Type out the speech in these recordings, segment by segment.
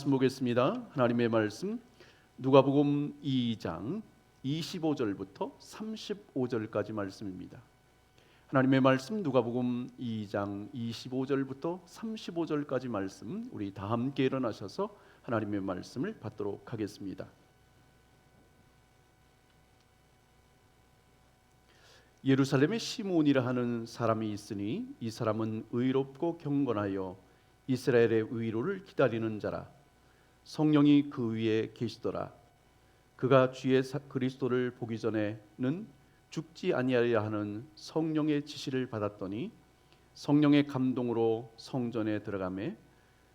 말씀 보겠습니다. 하나님의 말씀 누가복음 2장 25절부터 35절까지 말씀입니다. 하나님의 말씀 누가복음 2장 25절부터 35절까지 말씀, 우리 다 함께 일어나셔서 하나님의 말씀을 받도록 하겠습니다. 예루살렘에 시므온이라 하는 사람이 있으니 이 사람은 의롭고 경건하여 이스라엘의 위로를 기다리는 자라. 성령이 그 위에 계시더라. 그가 주의 그리스도를 보기 전에는 죽지 아니하려 하는 성령의 지시를 받았더니 성령의 감동으로 성전에 들어가매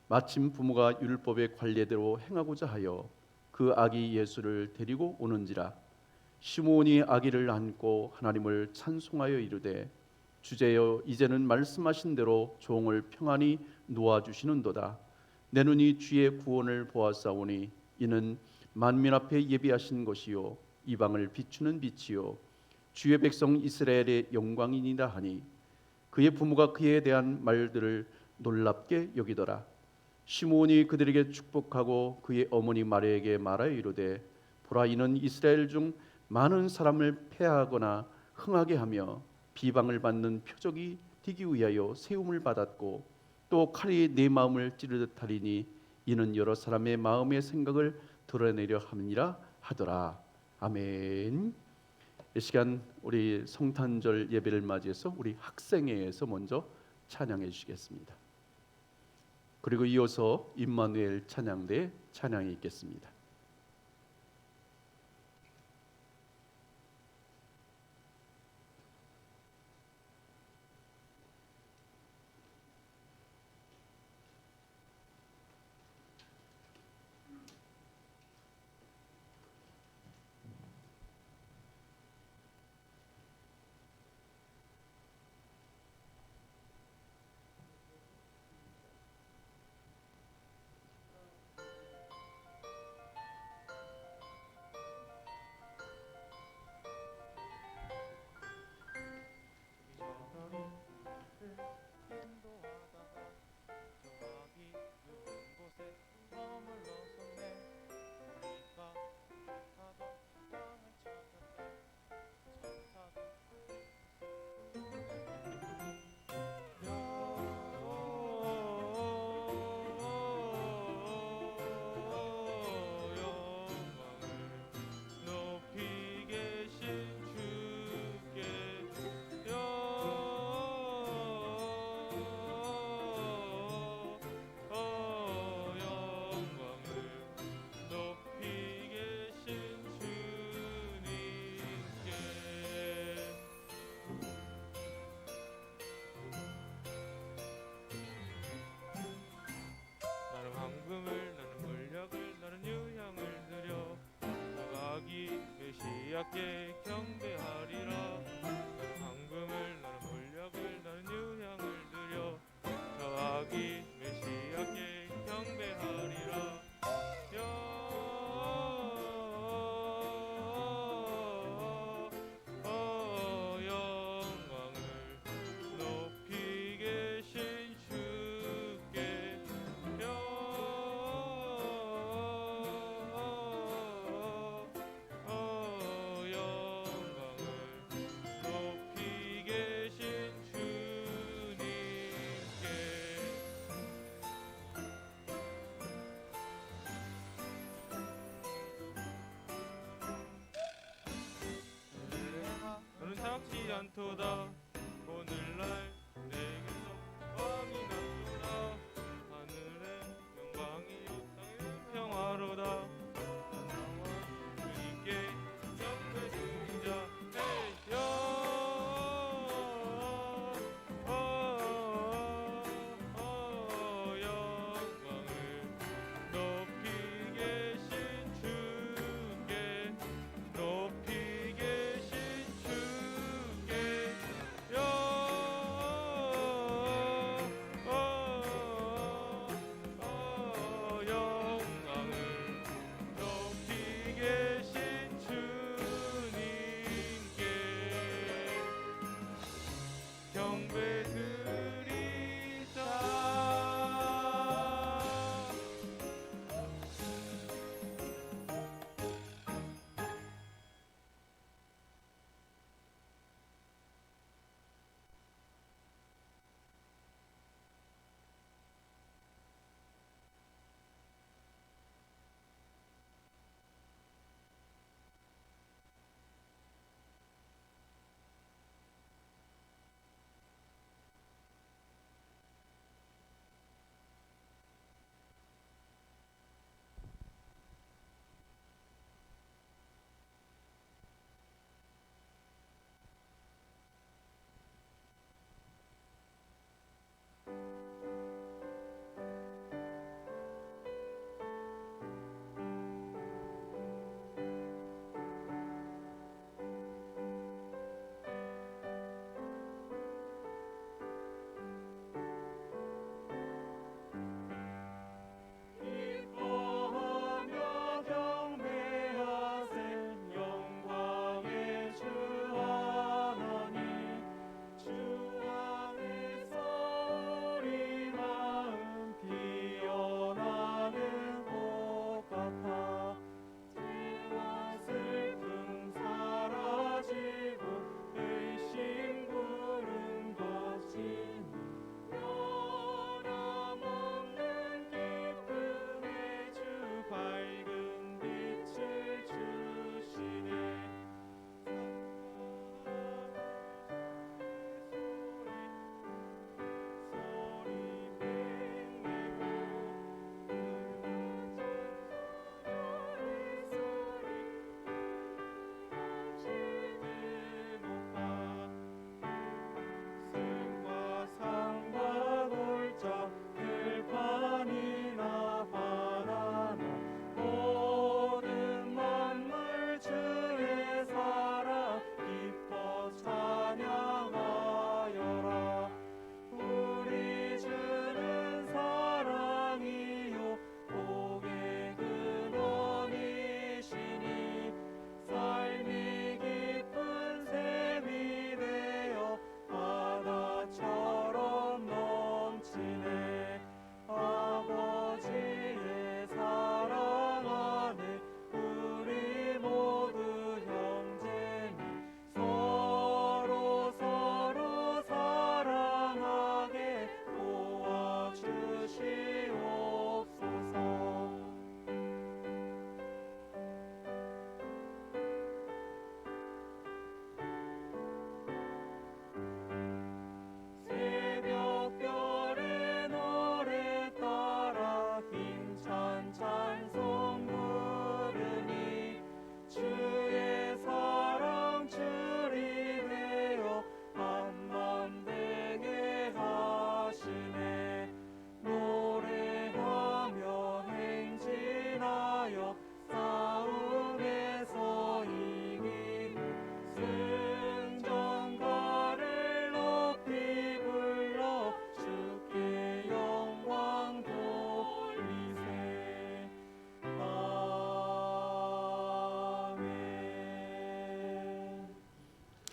마침 부모가 율법의 관례대로 행하고자 하여 그 아기 예수를 데리고 오는지라. 시므온이 아기를 안고 하나님을 찬송하여 이르되 주제여 이제는 말씀하신 대로 종을 평안히 놓아주시는도다. 내 눈이 주의 구원을 보았사오니 이는 만민 앞에 예비하신 것이요 이방을 비추는 빛이요 주의 백성 이스라엘의 영광이니라 하니 그의 부모가 그에 대한 말들을 놀랍게 여기더라. 시므온이 그들에게 축복하고 그의 어머니 마리아에게 말하여 이르되 보라 이는 이스라엘 중 많은 사람을 패하거나 흥하게 하며 비방을 받는 표적이 되기 위하여 세움을 받았고 또 칼이 내 마음을 찌르듯 하리니 이는 여러 사람의 마음의 생각을 드러내려 함이라 하더라. 아멘. 이 시간 우리 성탄절 예배를 맞이해서 우리 학생회에서 먼저 찬양해 주시겠습니다. 그리고 이어서 임마누엘 찬양대 찬양이 있겠습니다. 주께 경배하리라. 나는 황금을 나는 물약을 나는 유향을 드려 저 아기 메시아께 경배하리라. 영광을 높이 계신 주께 높이 계신 주님께 너는 작지 않도다. 오늘날 내게서 왕이 났도다. 하늘의 영광이 땅의 평화로다. 주님께 영광 주자. 영광을 높이 계신 주께 높이 계신 주께 영광을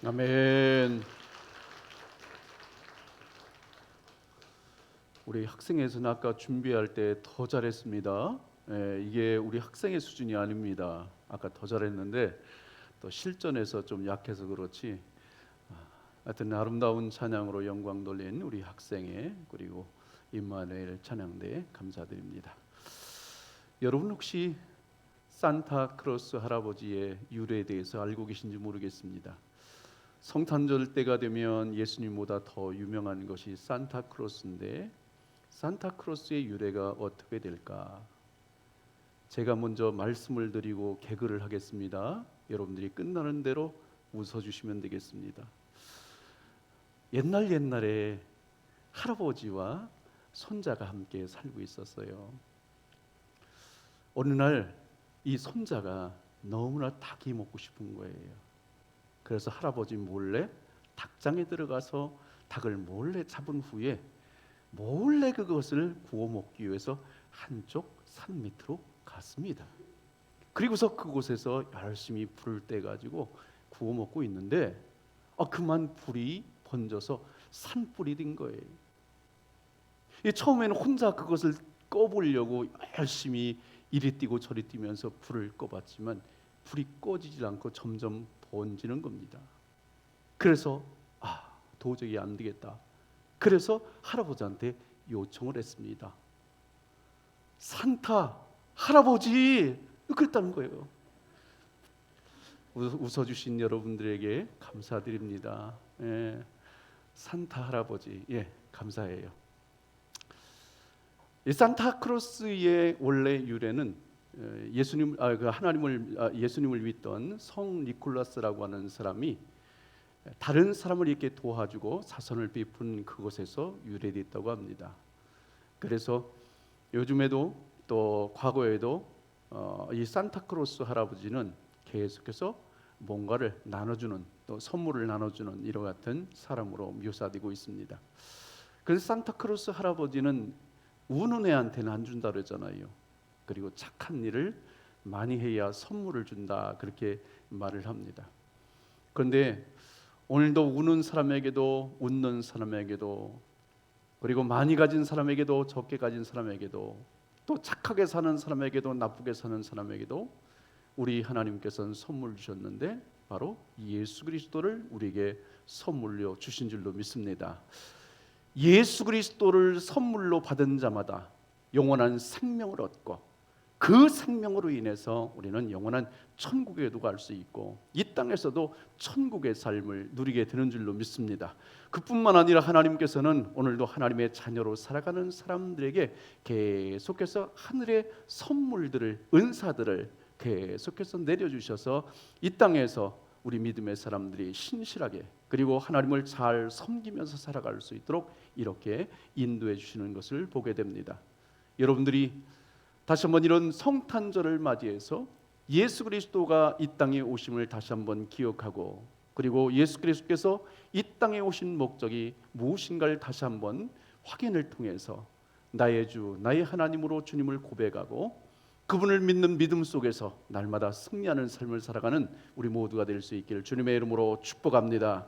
아멘. 우리 학생회에서는 아까 준비할 때 더 잘했습니다. 이게 우리 학생의 수준이 아닙니다. 아까 더 잘했는데 또 실전에서 좀 약해서 그렇지. 하여튼 아름다운 찬양으로 영광 돌린 우리 학생회 그리고 임마누엘 찬양대 감사드립니다. 여러분 혹시 산타크로스 할아버지의 유래에 대해서 알고 계신지 모르겠습니다. 성탄절 때가 되면 예수님보다 더 유명한 것이 산타크로스인데 산타크로스의 유래가 어떻게 될까? 제가 먼저 말씀을 드리고 개그를 하겠습니다. 여러분들이 끝나는 대로 웃어주시면 되겠습니다. 옛날에 할아버지와 손자가 함께 살고 있었어요. 어느 날 이 손자가 너무나 닭이 먹고 싶은 거예요. 그래서 할아버지 몰래 닭장에 들어가서 닭을 몰래 잡은 후에 몰래 그것을 구워 먹기 위해서 한쪽 산 밑으로 갔습니다. 그리고서 그곳에서 열심히 불을 떼 가지고 구워 먹고 있는데 그만 불이 번져서 산불이 된 거예요. 처음에는 혼자 그것을 꺼보려고 열심히 이리 뛰고 저리 뛰면서 불을 꺼봤지만 불이 꺼지질 않고 점점 번지는 겁니다. 그래서 도저히 안 되겠다. 그래서 할아버지한테 요청을 했습니다. 산타 할아버지, 그랬다는 거예요. 웃어주신 여러분들에게 감사드립니다. 산타 할아버지, 감사해요. 이 산타크로스의 원래 유래는 예수님을 믿던 성 니콜라스라고 하는 사람이 다른 사람을 이렇게 도와주고 사선을 베푼 그곳에서 유래됐다고 합니다. 그래서 요즘에도 또 과거에도 이 산타크로스 할아버지는 계속해서 뭔가를 나눠주는 또 선물을 나눠주는 이와 같은 사람으로 묘사되고 있습니다. 그래서 산타크로스 할아버지는 우는 애한테는 안 준다 그러잖아요. 그리고 착한 일을 많이 해야 선물을 준다 그렇게 말을 합니다. 그런데 오늘도 우는 사람에게도 웃는 사람에게도 그리고 많이 가진 사람에게도 적게 가진 사람에게도 또 착하게 사는 사람에게도 나쁘게 사는 사람에게도 우리 하나님께서는 선물 주셨는데 바로 예수 그리스도를 우리에게 선물로 주신 줄로 믿습니다. 예수 그리스도를 선물로 받은 자마다 영원한 생명을 얻고 그 생명으로 인해서 우리는 영원한 천국에도 갈 수 있고 이 땅에서도 천국의 삶을 누리게 되는 줄로 믿습니다. 그뿐만 아니라 하나님께서는 오늘도 하나님의 자녀로 살아가는 사람들에게 계속해서 하늘의 선물들을 은사들을 계속해서 내려주셔서 이 땅에서 우리 믿음의 사람들이 신실하게 그리고 하나님을 잘 섬기면서 살아갈 수 있도록 이렇게 인도해 주시는 것을 보게 됩니다. 여러분들이 다시 한번 이런 성탄절을 맞이해서 예수 그리스도가 이 땅에 오심을 다시 한번 기억하고 그리고 예수 그리스도께서 이 땅에 오신 목적이 무엇인가를 다시 한번 확인을 통해서 나의 주, 나의 하나님으로 주님을 고백하고 그분을 믿는 믿음 속에서 날마다 승리하는 삶을 살아가는 우리 모두가 될 수 있기를 주님의 이름으로 축복합니다.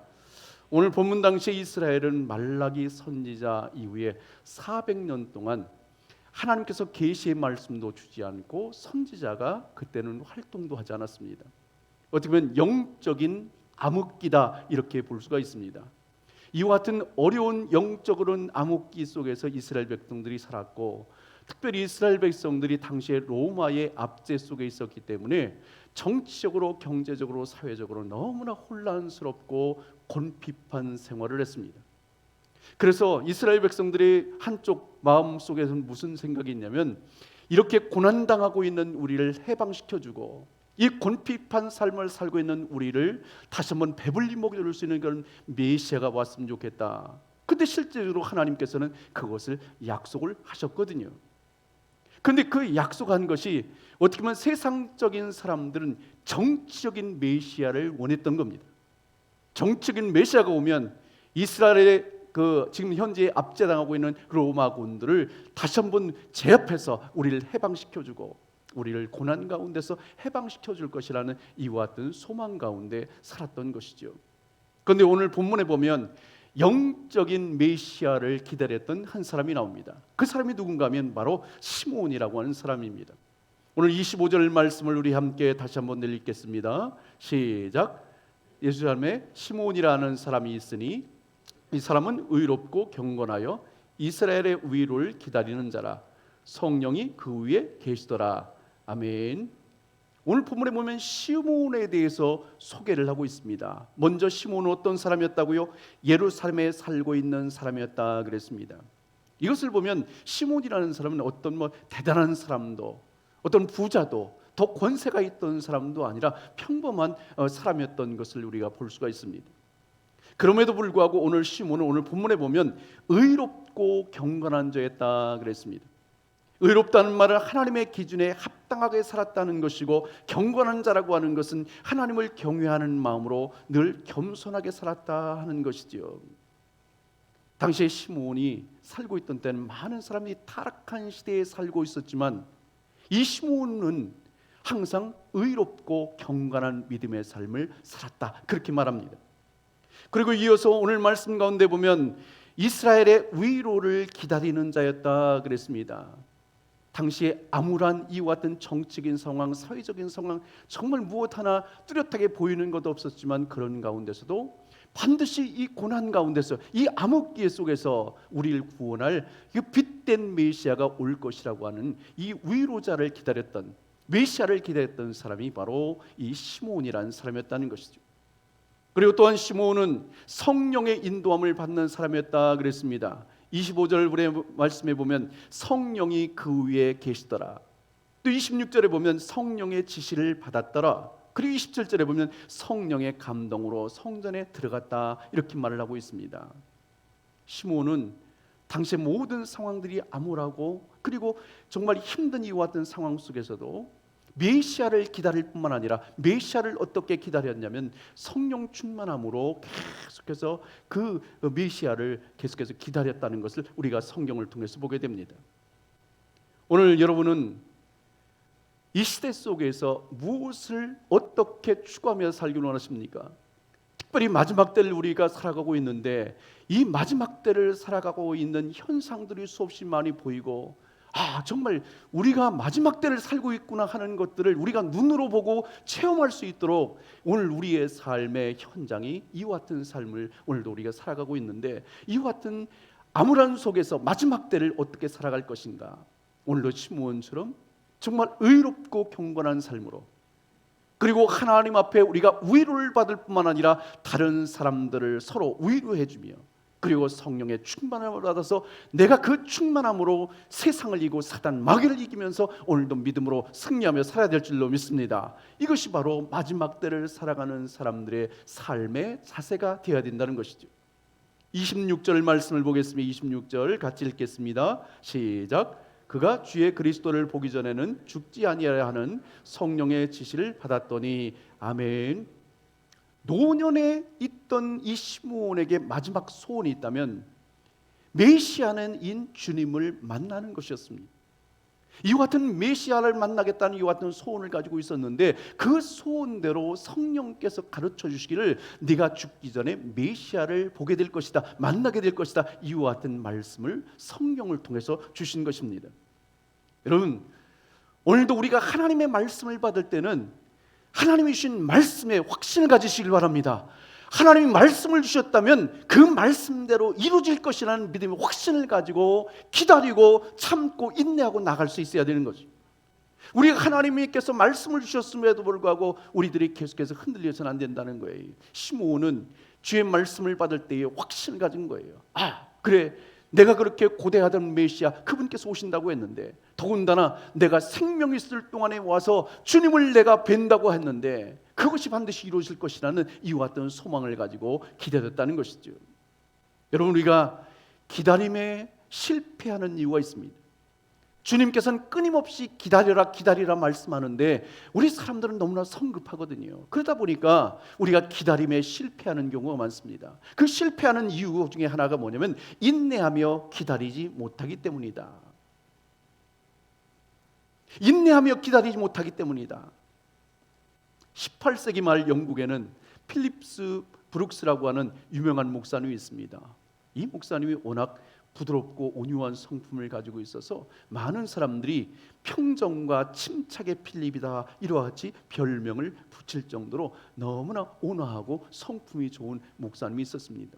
오늘 본문 당시에 이스라엘은 말라기 선지자 이후에 400년 동안 하나님께서 계시의 말씀도 주지 않고 선지자가 그때는 활동도 하지 않았습니다. 어떻게 보면 영적인 암흑기다 이렇게 볼 수가 있습니다. 이와 같은 어려운 영적으로는 암흑기 속에서 이스라엘 백성들이 살았고 특별히 이스라엘 백성들이 당시에 로마의 압제 속에 있었기 때문에 정치적으로 경제적으로 사회적으로 너무나 혼란스럽고 곤핍한 생활을 했습니다. 그래서 이스라엘 백성들의 한쪽 마음 속에서는 무슨 생각이 있냐면 이렇게 고난당하고 있는 우리를 해방시켜주고 이 곤핍한 삶을 살고 있는 우리를 다시 한번 배불리 먹여줄 수 있는 그런 메시아가 왔으면 좋겠다. 근데 실제로 하나님께서는 그것을 약속을 하셨거든요. 그런데 그 약속한 것이 어떻게 보면 세상적인 사람들은 정치적인 메시아를 원했던 겁니다. 정치적인 메시아가 오면 이스라엘의 지금 현재 압제당하고 있는 로마군들을 다시 한번 제압해서 우리를 해방시켜주고 우리를 고난 가운데서 해방시켜줄 것이라는 이와 같은 소망 가운데 살았던 것이죠. 그런데 오늘 본문에 보면 영적인 메시아를 기다렸던 한 사람이 나옵니다. 그 사람이 누군가 하면 바로 시므온이라고 하는 사람입니다. 오늘 25절 말씀을 우리 함께 다시 한번 읽겠습니다. 시작. 예루살렘에 시므온이라는 사람이 있으니 이 사람은 의롭고 경건하여 이스라엘의 위로를 기다리는 자라. 성령이 그 위에 계시더라. 아멘. 오늘 본문에 보면 시므온에 대해서 소개를 하고 있습니다. 먼저 시므온은 어떤 사람이었다고요? 예루살렘에 살고 있는 사람이었다 그랬습니다. 이것을 보면 시므온이라는 사람은 어떤 대단한 사람도, 어떤 부자도, 더 권세가 있던 사람도 아니라 평범한 사람이었던 것을 우리가 볼 수가 있습니다. 그럼에도 불구하고 오늘 시므온은 오늘 본문에 보면 의롭고 경건한 자였다 그랬습니다. 의롭다는 말은 하나님의 기준에 합당하게 살았다는 것이고, 경건한 자라고 하는 것은 하나님을 경외하는 마음으로 늘 겸손하게 살았다 하는 것이지요. 당시에 시므온이 살고 있던 때는 많은 사람들이 타락한 시대에 살고 있었지만 이 시므온은 항상 의롭고 경건한 믿음의 삶을 살았다 그렇게 말합니다. 그리고 이어서 오늘 말씀 가운데 보면 이스라엘의 위로를 기다리는 자였다 그랬습니다. 당시에 암울한 이와 같은 정치적인 상황, 사회적인 상황, 정말 무엇 하나 뚜렷하게 보이는 것도 없었지만 그런 가운데서도 반드시 이 고난 가운데서, 이 암흑기 속에서 우리를 구원할 이 빛된 메시아가 올 것이라고 하는 이 위로자를 기다렸던, 메시아를 기다렸던 사람이 바로 이 시므온이라는 사람이었다는 것이죠. 그리고 또한 시므온은 성령의 인도함을 받는 사람이었다 그랬습니다. 25절 말씀에 보면 성령이 그 위에 계시더라. 또 26절에 보면 성령의 지시를 받았더라. 그리고 27절에 보면 성령의 감동으로 성전에 들어갔다 이렇게 말을 하고 있습니다. 시므온은 당시의 모든 상황들이 암울하고 그리고 정말 힘든 이와 같은 상황 속에서도 메시아를 기다릴 뿐만 아니라 메시아를 어떻게 기다렸냐면 성령 충만함으로 계속해서 그 메시아를 계속해서 기다렸다는 것을 우리가 성경을 통해서 보게 됩니다. 오늘 여러분은 이 시대 속에서 무엇을 어떻게 추구하며 살기를 원하십니까? 특별히 마지막 때를 우리가 살아가고 있는데 이 마지막 때를 살아가고 있는 현상들이 수없이 많이 보이고, 정말 우리가 마지막 때를 살고 있구나 하는 것들을 우리가 눈으로 보고 체험할 수 있도록 오늘 우리의 삶의 현장이 이와 같은 삶을 오늘도 우리가 살아가고 있는데, 이와 같은 암울한 속에서 마지막 때를 어떻게 살아갈 것인가. 오늘도 시므온처럼 정말 의롭고 경건한 삶으로, 그리고 하나님 앞에 우리가 위로를 받을 뿐만 아니라 다른 사람들을 서로 위로해주며, 그리고 성령의 충만함을 받아서 내가 그 충만함으로 세상을 이기고 사단 마귀를 이기면서 오늘도 믿음으로 승리하며 살아야 될 줄로 믿습니다. 이것이 바로 마지막 때를 살아가는 사람들의 삶의 자세가 되어야 된다는 것이죠. 26절 말씀을 보겠습니다. 26절 같이 읽겠습니다. 시작. 그가 주의 그리스도를 보기 전에는 죽지 아니하려 하는 성령의 지시를 받았더니. 아멘. 노년에 있던 이 시므온에게 마지막 소원이 있다면 메시아는 인 주님을 만나는 것이었습니다. 이와 같은 메시아를 만나겠다는 이와 같은 소원을 가지고 있었는데 그 소원대로 성령께서 가르쳐 주시기를 네가 죽기 전에 메시아를 보게 될 것이다, 만나게 될 것이다, 이와 같은 말씀을 성령을 통해서 주신 것입니다. 여러분, 오늘도 우리가 하나님의 말씀을 받을 때는 하나님이 주신 말씀에 확신을 가지시길 바랍니다. 하나님이 말씀을 주셨다면 그 말씀대로 이루어질 것이라는 믿음의 확신을 가지고 기다리고 참고 인내하고 나갈 수 있어야 되는 거죠. 우리가 하나님께서 말씀을 주셨음에도 불구하고 우리들이 계속해서 흔들려서는 안 된다는 거예요. 시므온은 주의 말씀을 받을 때에 확신을 가진 거예요. 그래, 내가 그렇게 고대하던 메시아 그분께서 오신다고 했는데, 더군다나 내가 생명 있을 동안에 와서 주님을 내가 뵌다고 했는데 그것이 반드시 이루어질 것이라는 이와 같은 소망을 가지고 기다렸다는 것이죠. 여러분, 우리가 기다림에 실패하는 이유가 있습니다. 주님께서는 끊임없이 기다려라 기다리라 말씀하는데 우리 사람들은 너무나 성급하거든요. 그러다 보니까 우리가 기다림에 실패하는 경우가 많습니다. 그 실패하는 이유 중에 하나가 뭐냐면 인내하며 기다리지 못하기 때문이다. 인내하며 기다리지 못하기 때문이다. 18세기 말 영국에는 필립스 브룩스라고 하는 유명한 목사님이 있습니다. 이 목사님이 워낙 부드럽고 온유한 성품을 가지고 있어서 많은 사람들이 평정과 침착의 필립이다 이와 같이 별명을 붙일 정도로 너무나 온화하고 성품이 좋은 목사님이 있었습니다.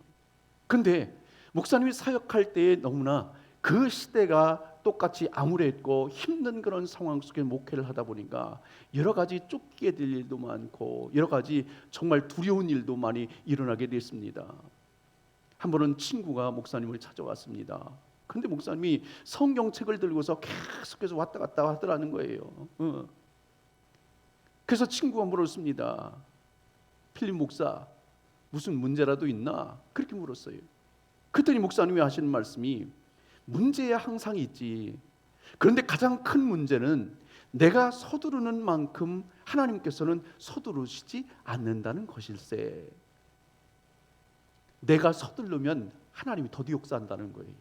그런데 목사님이 사역할 때에 너무나 그 시대가 똑같이 암울했고 힘든 그런 상황 속에 목회를 하다 보니까 여러 가지 쫓기게 될 일도 많고 여러 가지 정말 두려운 일도 많이 일어나게 됐습니다. 한 번은 친구가 목사님을 찾아왔습니다. 그런데 목사님이 성경책을 들고서 계속해서 왔다 갔다 하더라는 거예요. 그래서 친구가 물었습니다. 필립 목사, 무슨 문제라도 있나? 그렇게 물었어요. 그랬더니 목사님이 하시는 말씀이 문제야 항상 있지. 그런데 가장 큰 문제는 내가 서두르는 만큼 하나님께서는 서두르시지 않는다는 것일세. 내가 서두르면 하나님이 더디 역사한다는 거예요.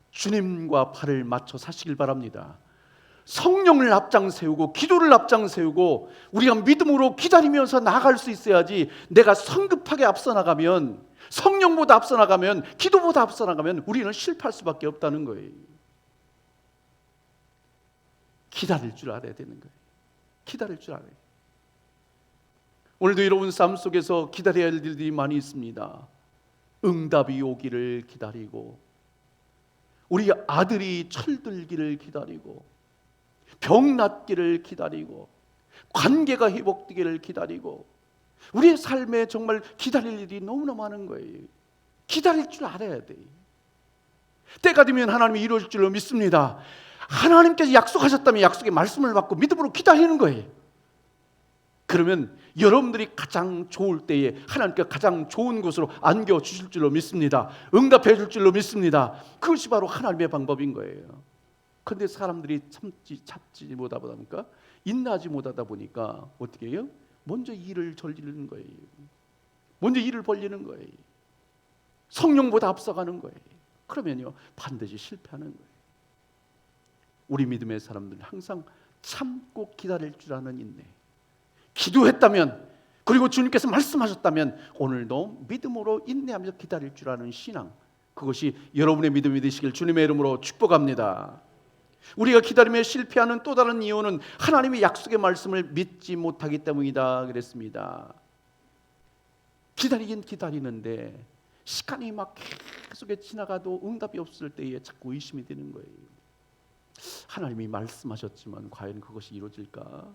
주님과 발을 맞춰 사시길 바랍니다. 성령을 앞장 세우고 기도를 앞장 세우고 우리가 믿음으로 기다리면서 나아갈 수 있어야지. 내가 성급하게 앞서 나가면, 성령보다 앞서 나가면, 기도보다 앞서 나가면 우리는 실패할 수밖에 없다는 거예요. 기다릴 줄 알아야 되는 거예요. 기다릴 줄 알아요. 오늘도 여러분 삶 속에서 기다려야 할 일들이 많이 있습니다. 응답이 오기를 기다리고, 우리 아들이 철들기를 기다리고, 병 낫기를 기다리고, 관계가 회복되기를 기다리고, 우리의 삶에 정말 기다릴 일이 너무나 많은 거예요. 기다릴 줄 알아야 돼요. 때가 되면 하나님이 이루어질 줄로 믿습니다. 하나님께서 약속하셨다면 약속의 말씀을 받고 믿음으로 기다리는 거예요. 그러면 여러분들이 가장 좋을 때에 하나님께서 가장 좋은 곳으로 안겨주실 줄로 믿습니다. 응답해 줄 줄로 믿습니다. 그것이 바로 하나님의 방법인 거예요. 그런데 사람들이 참지 못하다 보니까, 인내하지 못하다 보니까 어떻게 해요? 먼저 일을 저지르는 거예요. 먼저 일을 벌리는 거예요. 성령보다 앞서가는 거예요. 그러면요 반드시 실패하는 거예요. 우리 믿음의 사람들은 항상 참고 기다릴 줄 아는 인내, 기도했다면, 그리고 주님께서 말씀하셨다면 오늘도 믿음으로 인내하면서 기다릴 줄 아는 신앙, 그것이 여러분의 믿음이 되시길 주님의 이름으로 축복합니다. 우리가 기다림에 실패하는 또 다른 이유는 하나님의 약속의 말씀을 믿지 못하기 때문이다 그랬습니다. 기다리긴 기다리는데 시간이 막 계속 지나가도 응답이 없을 때에 자꾸 의심이 되는 거예요. 하나님이 말씀하셨지만 과연 그것이 이루어질까?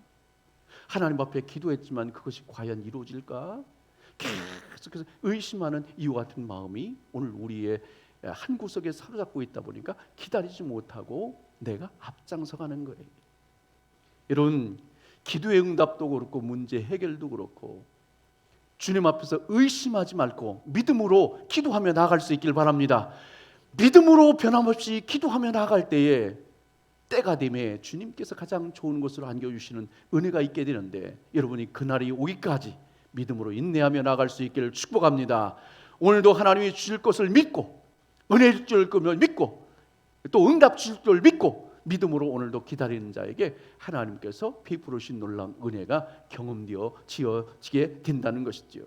하나님 앞에 기도했지만 그것이 과연 이루어질까? 계속해서 의심하는 이와 같은 마음이 오늘 우리의 한 구석에 사로잡고 있다 보니까 기다리지 못하고 내가 앞장서가는 거예요. 이런 기도의 응답도 그렇고 문제 해결도 그렇고 주님 앞에서 의심하지 말고 믿음으로 기도하며 나아갈 수 있길 바랍니다. 믿음으로 변함없이 기도하며 나아갈 때에 때가 되면 주님께서 가장 좋은 곳으로 안겨주시는 은혜가 있게 되는데, 여러분이 그날이 오기까지 믿음으로 인내하며 나아갈 수 있기를 축복합니다. 오늘도 하나님이 주실 것을 믿고, 은혜 줄 것을 믿고, 또 응답 주실 줄 믿고 믿음으로 오늘도 기다리는 자에게 하나님께서 베푸르신 놀라운 은혜가 경험되어지게 된다는 것이지요.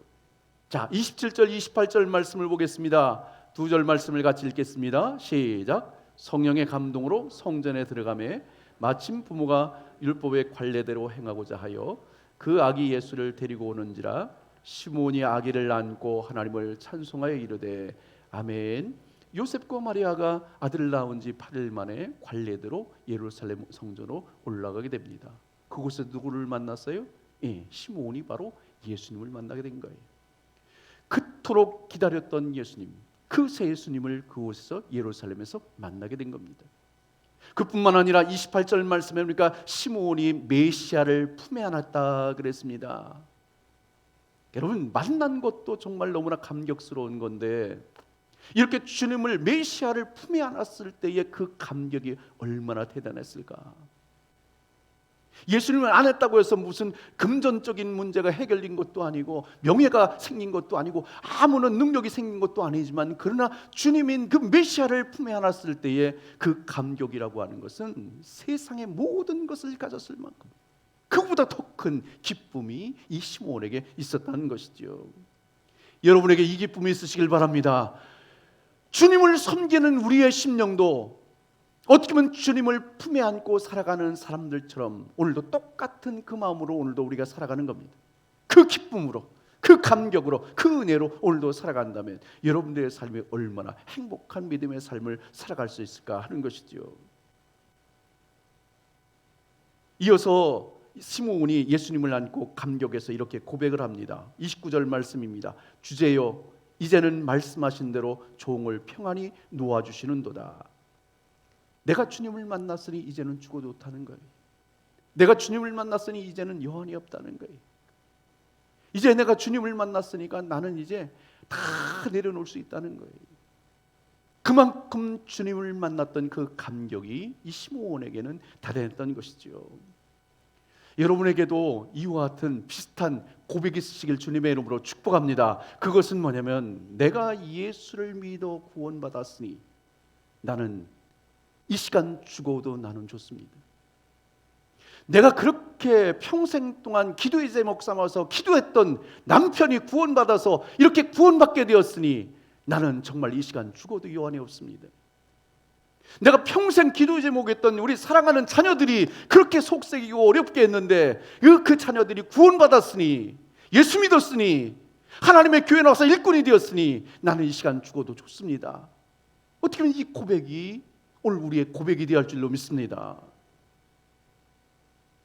자, 27절 28절 말씀을 보겠습니다. 두 절 말씀을 같이 읽겠습니다. 시작. 성령의 감동으로 성전에 들어가매 마침 부모가 율법의 관례대로 행하고자 하여 그 아기 예수를 데리고 오는지라 시몬이 아기를 안고 하나님을 찬송하여 이르되 아멘. 요셉과 마리아가 아들을 낳은 지 8일 만에 관례대로 예루살렘 성전으로 올라가게 됩니다. 그곳에 누구를 만났어요? 시몬이 바로 예수님을 만나게 된 거예요. 그토록 기다렸던 예수님, 그 새 예수님을 그곳에서 예루살렘에서 만나게 된 겁니다. 그뿐만 아니라 28절 말씀에 보니까 시몬이 메시아를 품에 안았다 그랬습니다. 여러분, 만난 것도 정말 너무나 감격스러운 건데 이렇게 주님을, 메시아를 품에 안았을 때의 그 감격이 얼마나 대단했을까. 예수님을 안 했다고 해서 무슨 금전적인 문제가 해결된 것도 아니고 명예가 생긴 것도 아니고 아무런 능력이 생긴 것도 아니지만, 그러나 주님인 그 메시아를 품에 안았을 때의 그 감격이라고 하는 것은 세상의 모든 것을 가졌을 만큼, 그보다 더 큰 기쁨이 이 시므온에게 있었다는 것이죠. 여러분에게 이 기쁨이 있으시길 바랍니다. 주님을 섬기는 우리의 심령도 어떻게 보면 주님을 품에 안고 살아가는 사람들처럼 오늘도 똑같은 그 마음으로 오늘도 우리가 살아가는 겁니다. 그 기쁨으로, 그 감격으로, 그 은혜로 오늘도 살아간다면 여러분들의 삶이 얼마나 행복한 믿음의 삶을 살아갈 수 있을까 하는 것이죠. 이어서 시므온이 예수님을 안고 감격해서 이렇게 고백을 합니다. 29절 말씀입니다. 주제여 이제는 말씀하신 대로 종을 평안히 놓아주시는도다. 내가 주님을 만났으니 이제는 죽어도 못하는 거예요. 내가 주님을 만났으니 이제는 여한이 없다는 거예요. 이제 내가 주님을 만났으니까 나는 이제 다 내려놓을 수 있다는 거예요. 그만큼 주님을 만났던 그 감격이 이 시므온에게는 대단했던 것이죠. 여러분에게도 이와 같은 비슷한 고백이 있으시길 주님의 이름으로 축복합니다. 그것은 뭐냐면 내가 예수를 믿어 구원받았으니 나는 이 시간 죽어도 나는 좋습니다. 내가 그렇게 평생 동안 기도의 제목 삼아서 기도했던 남편이 구원받아서 이렇게 구원받게 되었으니 나는 정말 이 시간 죽어도 여한이 없습니다. 내가 평생 기도의 제목했던 우리 사랑하는 자녀들이 그렇게 속색이고 어렵게 했는데 그 자녀들이 구원받았으니 예수 믿었으니 하나님의 교회 나와서 일꾼이 되었으니 나는 이 시간 죽어도 좋습니다. 어떻게 보면 이 고백이 오늘 우리의 고백이 되어야 할 줄로 믿습니다.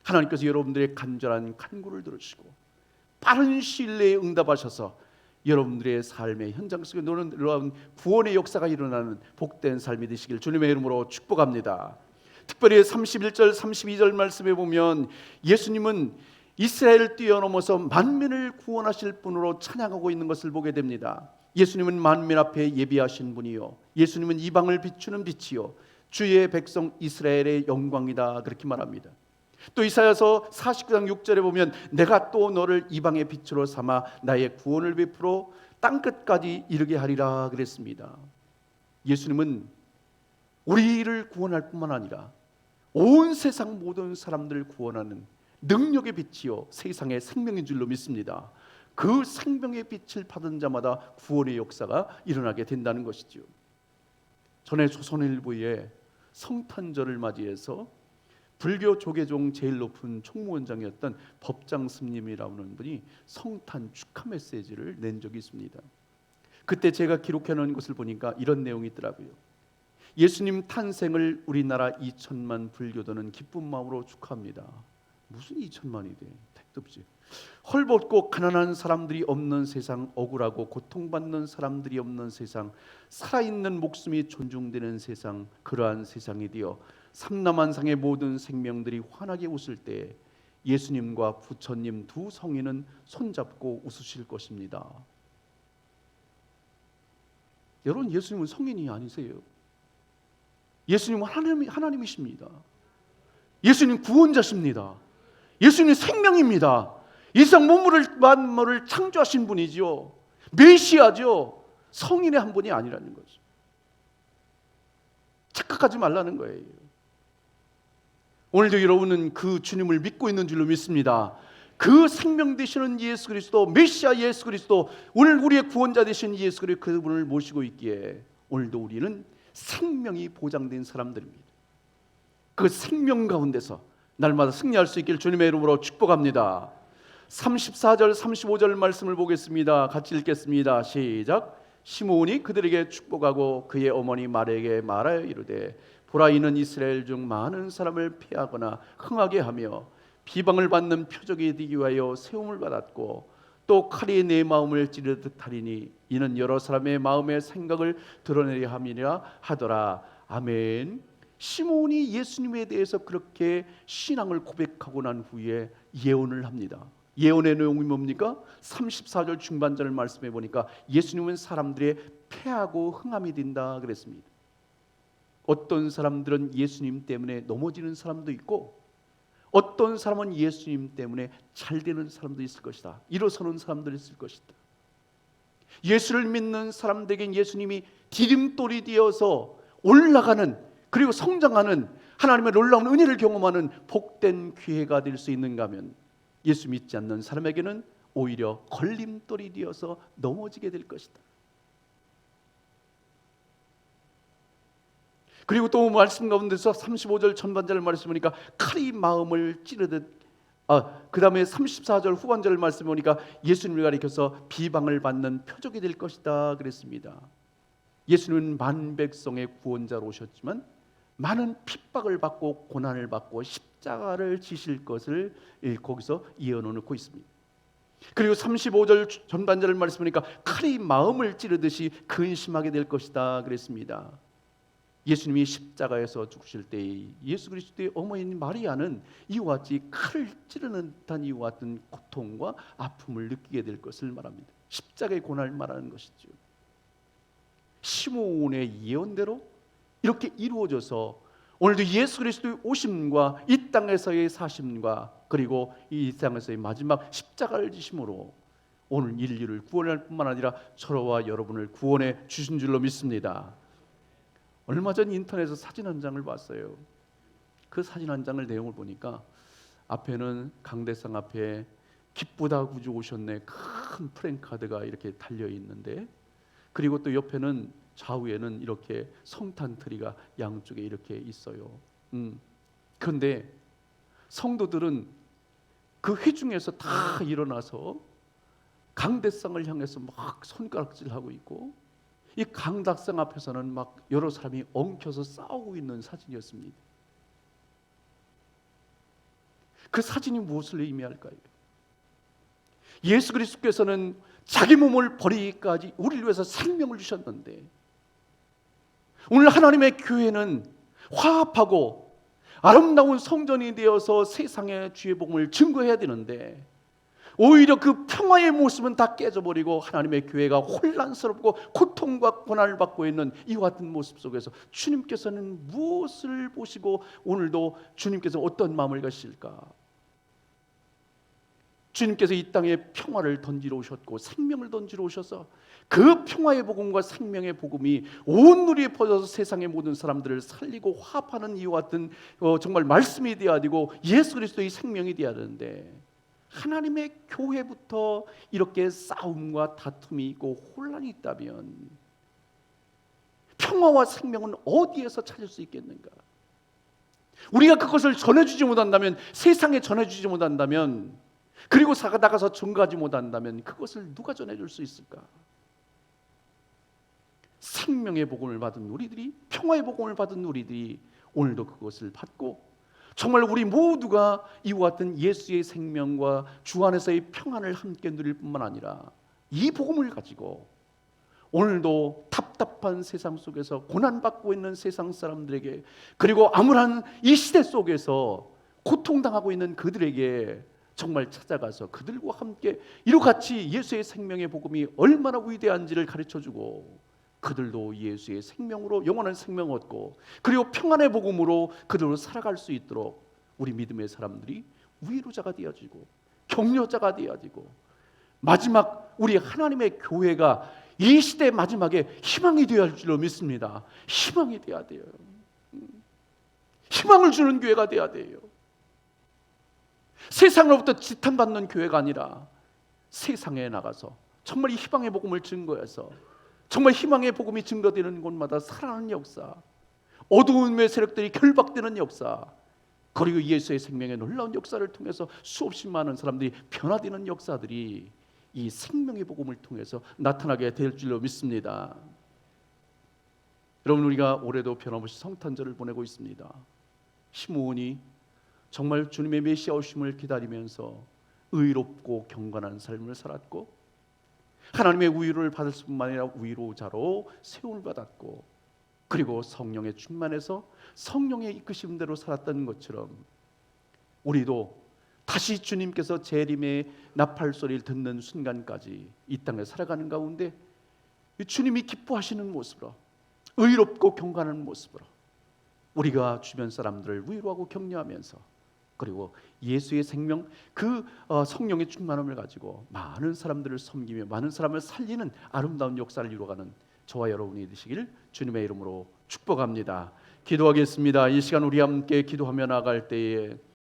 하나님께서 여러분들의 간절한 간구를 들으시고 빠른 시일 내에 응답하셔서 여러분들의 삶의 현장 속에 놀라운 구원의 역사가 일어나는 복된 삶이 되시길 주님의 이름으로 축복합니다. 특별히 31절 32절 말씀에 보면 예수님은 이스라엘을 뛰어넘어서 만민을 구원하실 분으로 찬양하고 있는 것을 보게 됩니다. 예수님은 만민 앞에 예비하신 분이요 예수님은 이방을 비추는 빛이요 주의 백성 이스라엘의 영광이다 그렇게 말합니다. 또 이사야서 49장 6절에 보면 내가 또 너를 이방의 빛으로 삼아 나의 구원을 베풀어 땅끝까지 이르게 하리라 그랬습니다. 예수님은 우리를 구원할 뿐만 아니라 온 세상 모든 사람들을 구원하는 능력의 빛이요 세상의 생명인 줄로 믿습니다. 그 생명의 빛을 받은 자마다 구원의 역사가 일어나게 된다는 것이죠. 전에 조선일보에 성탄절을 맞이해서 불교 조계종 제일 높은 총무원장이었던 법장 스님이라는 분이 성탄 축하 메시지를 낸 적이 있습니다. 그때 제가 기록해 놓은 것을 보니까 이런 내용이 있더라고요. 예수님 탄생을 우리나라 2천만 불교도는 기쁜 마음으로 축하합니다. 무슨 2천만이 돼? 택도 없지. 헐벗고 가난한 사람들이 없는 세상, 억울하고 고통받는 사람들이 없는 세상, 살아있는 목숨이 존중되는 세상, 그러한 세상이 되어 삼남한상의 모든 생명들이 환하게 웃을 때 예수님과 부처님 두 성인은 손잡고 웃으실 것입니다. 여러분, 예수님은 성인이 아니세요. 예수님은 하나님이십니다. 예수님 구원자십니다. 예수님 생명입니다. 이 세상 만물을 창조하신 분이죠. 메시아죠. 성인의 한 분이 아니라는 거죠. 착각하지 말라는 거예요. 오늘도 여러분은 그 주님을 믿고 있는 줄로 믿습니다. 그 생명 되시는 예수 그리스도, 메시아 예수 그리스도, 오늘 우리의 구원자 되신 예수 그리스도 그분을 모시고 있기에 오늘도 우리는 생명이 보장된 사람들입니다. 그 생명 가운데서 날마다 승리할 수 있길 주님의 이름으로 축복합니다. 34절 35절 말씀을 보겠습니다. 같이 읽겠습니다. 시작. 시므온이 그들에게 축복하고 그의 어머니 마리아에게 말하여 이르되 보라 이는 이스라엘 중 많은 사람을 패하거나 흥하게 하며 비방을 받는 표적이 되기 위하여 세움을 받았고 또 칼이 내 마음을 찌르듯 하리니 이는 여러 사람의 마음의 생각을 드러내려 함이라 하더라. 아멘. 시므온이 예수님에 대해서 그렇게 신앙을 고백하고 난 후에 예언을 합니다. 예언의 내용이 뭡니까? 34절 중반절 말씀해 보니까 예수님은 사람들의 패하고 흥함이 된다 그랬습니다. 어떤 사람들은 예수님 때문에 넘어지는 사람도 있고 어떤 사람은 예수님 때문에 잘 되는 사람도 있을 것이다. 일어서는 사람들이 있을 것이다. 예수를 믿는 사람들에겐 예수님이 디딤돌이 되어서 올라가는 그리고 성장하는 하나님의 놀라운 은혜를 경험하는 복된 기회가 될 수 있는가 하면 예수 믿지 않는 사람에게는 오히려 걸림돌이 되어서 넘어지게 될 것이다. 그리고 또 말씀 가운데서 35절 전반절을 말씀 보니까 칼이 마음을 찌르듯, 그 다음에 34절 후반절을 말씀 보니까 예수님을 가리켜서 비방을 받는 표적이 될 것이다 그랬습니다. 예수님은 만 백성의 구원자로 오셨지만 많은 핍박을 받고 고난을 받고 십자가를 지실 것을 거기서 예언해놓고 있습니다. 그리고 35절 전반절을 말씀 보니까 칼이 마음을 찌르듯이 근심하게 될 것이다 그랬습니다. 예수님이 십자가에서 죽으실 때 예수 그리스도의 어머니 마리아는 이와 같이 칼을 찌르는 듯한 이와 같은 고통과 아픔을 느끼게 될 것을 말합니다. 십자가의 고난을 말하는 것이죠. 시므온의 예언대로 이렇게 이루어져서 오늘도 예수 그리스도의 오심과 이 땅에서의 사심과 그리고 이 땅에서의 마지막 십자가를 지심으로 오늘 인류를 구원할 뿐만 아니라 저와 여러분을 구원해 주신 줄로 믿습니다. 얼마 전 인터넷에서 사진 한 장을 봤어요. 그 사진 한 장을 내용을 보니까 앞에는 강대상 앞에 기쁘다 구주 오셨네 큰 프랭카드가 이렇게 달려 있는데, 그리고 또 옆에는 좌우에는 이렇게 성탄 트리가 양쪽에 이렇게 있어요. 그런데 성도들은 그 회중에서 다 일어나서 강대상을 향해서 막 손가락질하고 있고, 이 강대상 앞에서는 막 여러 사람이 엉켜서 싸우고 있는 사진이었습니다. 그 사진이 무엇을 의미할까요? 예수 그리스도께서는 자기 몸을 버리기까지 우리를 위해서 생명을 주셨는데, 오늘 하나님의 교회는 화합하고 아름다운 성전이 되어서 세상의 주의 복음을 증거해야 되는데, 오히려 그 평화의 모습은 다 깨져버리고 하나님의 교회가 혼란스럽고 고통과 고난을 받고 있는 이와 같은 모습 속에서 주님께서는 무엇을 보시고 오늘도 주님께서 어떤 마음을 가실까? 주님께서 이 땅에 평화를 던지러 오셨고 생명을 던지러 오셔서 그 평화의 복음과 생명의 복음이 온 누리에 퍼져서 세상의 모든 사람들을 살리고 화합하는 이와 같은 정말 말씀이 되어야 되고 예수 그리스도의 생명이 되어야 되는데, 하나님의 교회부터 이렇게 싸움과 다툼이 있고 혼란이 있다면 평화와 생명은 어디에서 찾을 수 있겠는가? 우리가 그것을 전해주지 못한다면, 세상에 전해주지 못한다면, 그리고 나가서 증거하지 못한다면 그것을 누가 전해줄 수 있을까? 생명의 복음을 받은 우리들이, 평화의 복음을 받은 우리들이 오늘도 그것을 받고 정말 우리 모두가 이와 같은 예수의 생명과 주 안에서의 평안을 함께 누릴 뿐만 아니라 이 복음을 가지고 오늘도 답답한 세상 속에서 고난받고 있는 세상 사람들에게, 그리고 암울한 이 시대 속에서 고통당하고 있는 그들에게 정말 찾아가서 그들과 함께 이와 같이 예수의 생명의 복음이 얼마나 위대한지를 가르쳐주고, 그들도 예수의 생명으로 영원한 생명을 얻고 그리고 평안의 복음으로 그들로 살아갈 수 있도록 우리 믿음의 사람들이 위로자가 되어지고 격려자가 되어지고, 마지막 우리 하나님의 교회가 이 시대 마지막에 희망이 되어야 할 줄로 믿습니다. 희망이 되어야 돼요. 희망을 주는 교회가 되어야 돼요. 세상으로부터 지탄받는 교회가 아니라 세상에 나가서 정말 이 희망의 복음을 증거해서 정말 희망의 복음이 증거되는 곳마다 살아나는 역사, 어두움의 세력들이 결박되는 역사, 그리고 예수의 생명의 놀라운 역사를 통해서 수없이 많은 사람들이 변화되는 역사들이 이 생명의 복음을 통해서 나타나게 될 줄로 믿습니다. 여러분, 우리가 올해도 변함없이 성탄절을 보내고 있습니다. 시므온이 정말 주님의 메시아 오심을 기다리면서 의롭고 경건한 삶을 살았고, 하나님의 위로를 받을 뿐만 아니라 위로자로 세움을 받았고, 그리고 성령의 충만해서 성령의 이끄심대로 살았던 것처럼 우리도 다시 주님께서 재림의 나팔 소리를 듣는 순간까지 이 땅에 살아가는 가운데 주님이 기뻐하시는 모습으로, 의롭고 경건한 모습으로 우리가 주변 사람들을 위로하고 격려하면서, 그리고 예수의 생명, 그 성령의 충만함을 가지고 많은 사람들을 섬기며 많은 사람을 살리는 아름다운 역사를 이루어가는 저와 여러분이 되시길 주님의 이름으로 축복합니다. 기도하겠습니다. 이 시간 우리 함께 기도하며 나아갈 때에